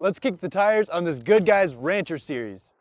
Let's kick the tires on this GoodGuys Rancher series.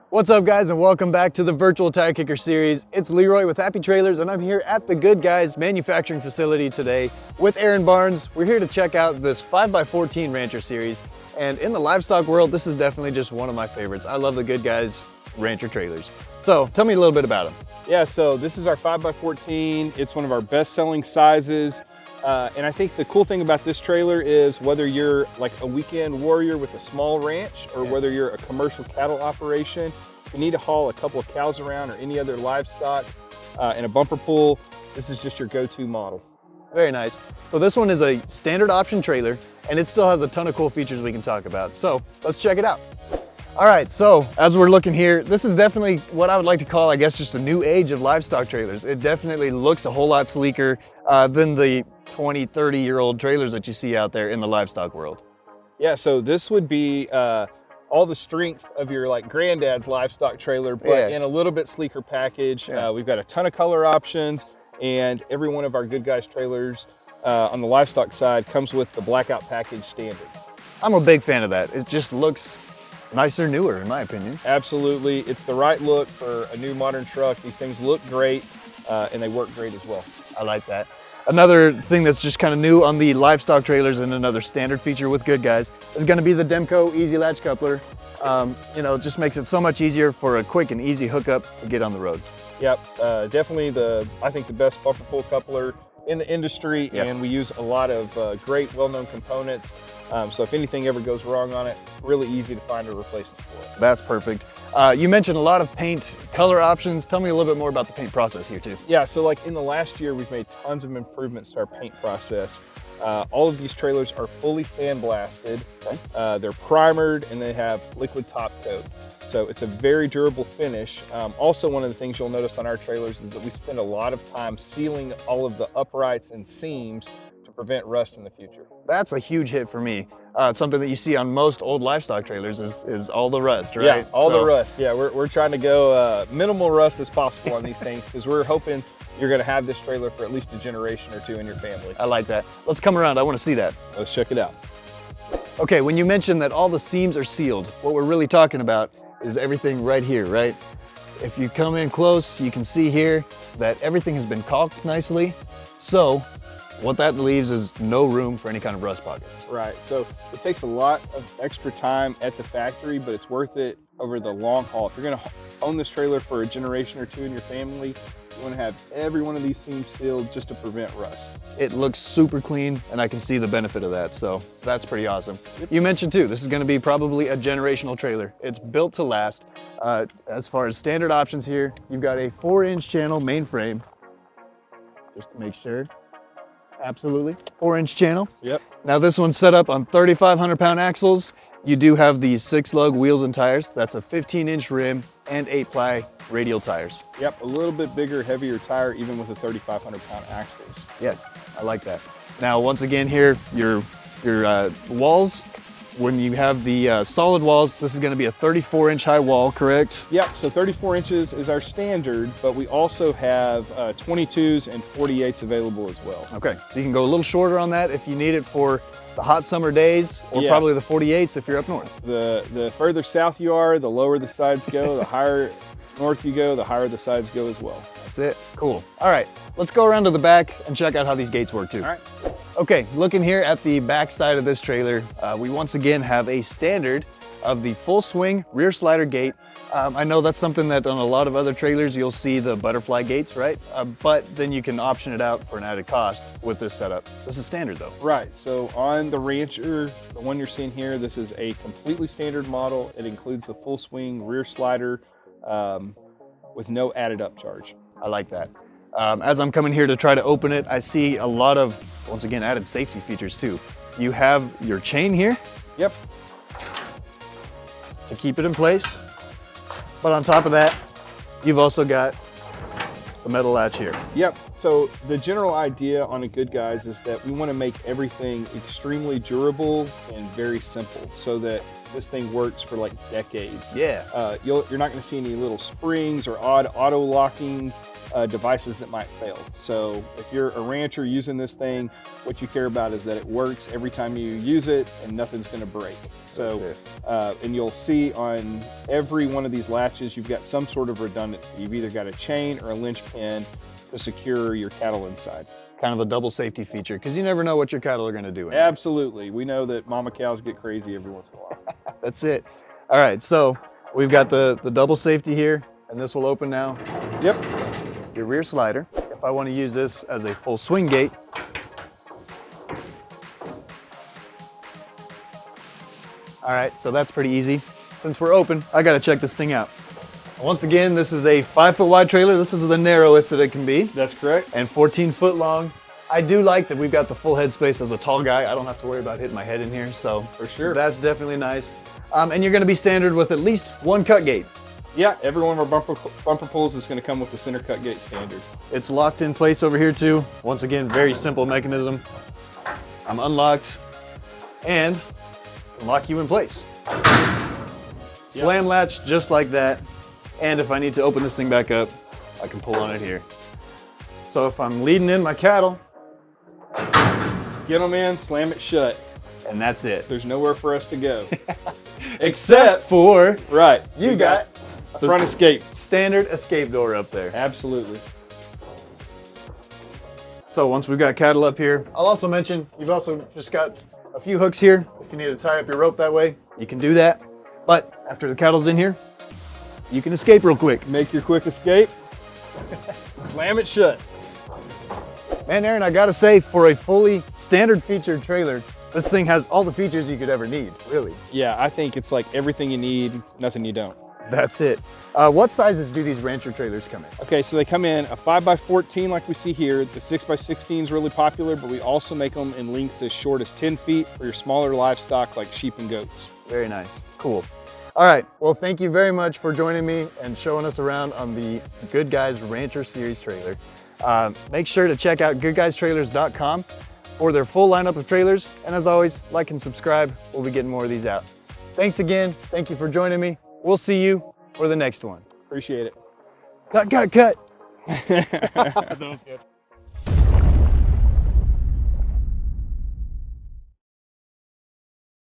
What's up, guys, and welcome back to the virtual tire kicker series. It's Leroy with Happy Trailers, and I'm here at the GoodGuys manufacturing facility today with Aaron Barnes. We're here to check out this 5x14 Rancher series, and in the livestock world, this is definitely just one of my favorites. I love the GoodGuys Rancher trailers. So tell me a little bit about them. Yeah, so this is our 5x14. It's one of our best-selling sizes. And I think the cool thing about this trailer is whether you're like a weekend warrior with a small ranch or whether you're a commercial cattle operation, if you need to haul a couple of cows around or any other livestock in a bumper pull, this is just your go-to model. Very nice. So this one is a standard option trailer, and it still has a ton of cool features we can talk about. So let's check it out. All right, so as we're looking here, this is definitely what I would like to call, I guess, just a new age of livestock trailers. It definitely looks a whole lot sleeker than the 20, 30-year-old trailers that you see out there in the livestock world. Yeah, so this would be all the strength of your like granddad's livestock trailer, but in a little bit sleeker package. We've got a ton of color options, and every one of our GoodGuys trailers on the livestock side comes with the blackout package standard. I'm a big fan of that. It just looks nicer, newer, in my opinion. Absolutely. It's the right look for a new modern truck. These things look great and they work great as well. I like that. Another thing that's just kind of new on the livestock trailers and another standard feature with GoodGuys is going to be the Demco Easy Latch Coupler. You know, it just makes it so much easier for a quick and easy hookup to get on the road. Yep, definitely I think the best bumper pull coupler in the industry, and we use a lot of great well-known components. So if anything ever goes wrong on it, really easy to find a replacement for it. That's perfect. You mentioned a lot of paint color options. Tell me a little bit more about the paint process here too. Yeah, so like in the last year, we've made tons of improvements to our paint process. All of these trailers are fully sandblasted. Okay. They're primered and they have liquid top coat. So it's a very durable finish. Also, one of the things you'll notice on our trailers is that we spend a lot of time sealing all of the uprights and seams to prevent rust in the future. That's a huge hit for me. It's something that you see on most old livestock trailers is all the rust, right? Yeah, all the rust. Yeah, we're trying to go minimal rust as possible on these things because we're hoping you're going to have this trailer for at least a generation or two in your family. I like that. Let's come around. I want to see that. Let's check it out. Okay, when you mentioned that all the seams are sealed, what we're really talking about is everything right here, right? If you come in close, you can see here that everything has been caulked nicely. So what that leaves is no room for any kind of rust pockets. Right, so it takes a lot of extra time at the factory, but it's worth it over the long haul. If you're gonna own this trailer for a generation or two in your family, you wanna have every one of these seams sealed just to prevent rust. It looks super clean, and I can see the benefit of that, so that's pretty awesome. Yep. You mentioned too, this is gonna be probably a generational trailer. It's built to last. As far as standard options here, you've got a 4-inch channel main frame, just to make sure. Absolutely, 4-inch channel. Yep. Now this one's set up on 3,500-pound axles. You do have the 6-lug wheels and tires. That's a 15-inch rim and 8-ply radial tires. Yep, a little bit bigger, heavier tire, even with the 3,500-pound axles. Yeah, I like that. Now, once again here, your walls, when you have the solid walls, this is gonna be a 34-inch high wall, correct? Yep, so 34 inches is our standard, but we also have 22s and 48s available as well. Okay, so you can go a little shorter on that if you need it for the hot summer days, or probably the 48s if you're up north. The further south you are, the lower the sides go. The higher north you go, the higher the sides go as well. That's it, cool. All right, let's go around to the back and check out how these gates work too. All right. Okay, looking here at the back side of this trailer, we once again have a standard of the full swing rear slider gate. I know that's something that on a lot of other trailers you'll see the butterfly gates, right? But then you can option it out for an added cost with this setup. This is standard though. Right, so on the Rancher, the one you're seeing here, this is a completely standard model. It includes the full swing rear slider with no added upcharge. I like that. As I'm coming here to try to open it, I see a lot of, once again, added safety features too. You have your chain here. Yep. To keep it in place. But on top of that, you've also got the metal latch here. Yep, so the general idea on a GoodGuys is that we want to make everything extremely durable and very simple so that this thing works for like decades. Yeah. You're not going to see any little springs or odd auto locking devices that might fail. So if you're a rancher using this thing, what you care about is that it works every time you use it and nothing's going to break. So, and you'll see on every one of these latches, you've got some sort of redundancy. You've either got a chain or a linch pin to secure your cattle inside. Kind of a double safety feature, because you never know what your cattle are going to do. Absolutely. We know that mama cows get crazy every once in a while. That's it. All right, so we've got the double safety here, and this will open now. Yep. Your rear slider. If I want to use this as a full swing gate, all right, so that's pretty easy. Since we're open, I got to check this thing out. Once again, this is a 5-foot wide trailer. This is the narrowest that it can be. That's correct. And 14 foot long. I do like that we've got the full head space. As a tall guy, I don't have to worry about hitting my head in here, so for sure, that's definitely nice. And you're going to be standard with at least one cut gate. Yeah, every one of our bumper pulls is going to come with the center cut gate standard. It's locked in place over here too. Once again, very simple mechanism. I'm unlocked and lock you in place. Slam latch just like that. And if I need to open this thing back up, I can pull on it here. So if I'm leading in my cattle, get them in, slam it shut. And that's it. There's nowhere for us to go. Except for, right, you got a front escape. Standard escape door up there. Absolutely. So once we've got cattle up here, I'll also mention, you've also just got a few hooks here. If you need to tie up your rope that way, you can do that. But after the cattle's in here, you can escape real quick. Make your quick escape. Slam it shut. Man, Aaron, I gotta say, for a fully standard featured trailer, this thing has all the features you could ever need, really. Yeah, I think it's like everything you need, nothing you don't. That's it. What sizes do these Rancher trailers come in? Okay, so they come in a 5x14 like we see here. The 6x16 is really popular, but we also make them in lengths as short as 10 feet for your smaller livestock like sheep and goats. Very nice. Cool. All right, well, thank you very much for joining me and showing us around on the GoodGuys Rancher Series trailer. Make sure to check out GoodGuysTrailers.com for their full lineup of trailers. And as always, like and subscribe. We'll be getting more of these out. Thanks again. Thank you for joining me. We'll see you for the next one. Appreciate it. Cut, cut, cut. That was good.